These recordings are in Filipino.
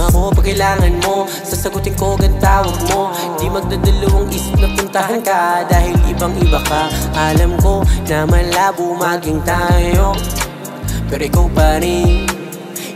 ako pag kailangan mo, sasagutin ko agad tawag mo. Di magdadalawang isip na puntahan ka, dahil ibang iba ka. Alam ko na malabo maging tayo, pero ikaw pa rin,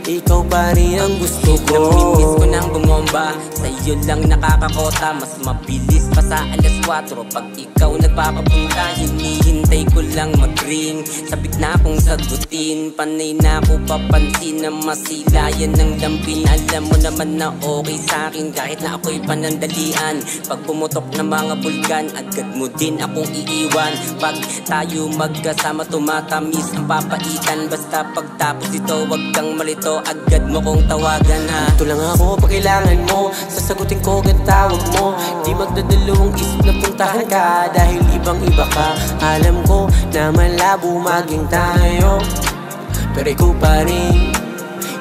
ikaw pa rin ang gusto ko. Namiss ko nang bumomba, sa'yo lang nakakakota. Mas mabilis pa sa alas 4 pag ikaw nagpapapunta. Hinihintay ko lang mag-ring, sabik na akong sagutin. Panay na ako papansin na masilayan ng lambing. Alam mo naman na okay sa'kin kahit na ako'y panandalian. Pag pumutok ng mga bulkan, agad mo din akong iiwan. Pag tayo magkasama tumatamis ang papaitan. Basta pagtapos ito wag kang malito, agad mo kong tawagan ha. Dito lang ako pag kailangan mo, sasagutin ko agad tawag mo. Di magdadalawang isip na puntahan ka, dahil ibang iba ka. Alam ko na malabo maging tayo, pero ikaw pa rin,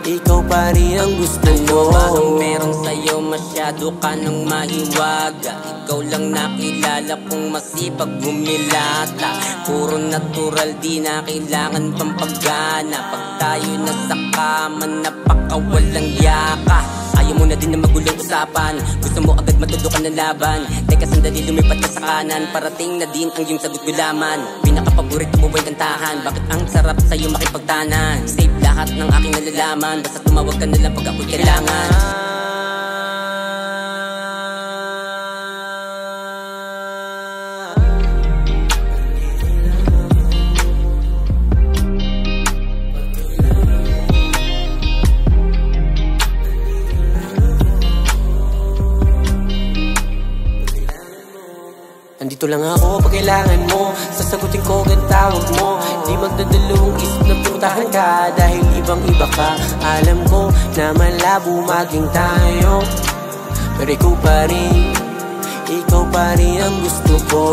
ikaw pa rin ang gusto ko. Ano ba ang meron sa'yo? Masyado ka nang mahiwaga. Ikaw lang nakilala kong masipag humilata. Puro natural, di na kailangan pang paggana. Pag tayo nasa kama, napakawalang yaka. Ayaw mo na din na magulong usapan, gusto mo agad matudukan ng laban. Teka sandali, lumipat ka sa kanan, parating na din ang iyong sagot gulaman. Pinakapaborito mo ba'y kantahan? Bakit ang sarap sa'yo makipagtanan? Save lahat ng aking nalalaman, basta tumawag ka na lang pag ako'y kailangan. Andito lang ako pag kailangan mo, sasagutin ko agad tawag mo. Di magdadalawang isip na puntahan ka, dahil ibang iba ka. Alam ko na malabo maging tayo, pero ikaw pa rin, ikaw pa rin ang gusto ko.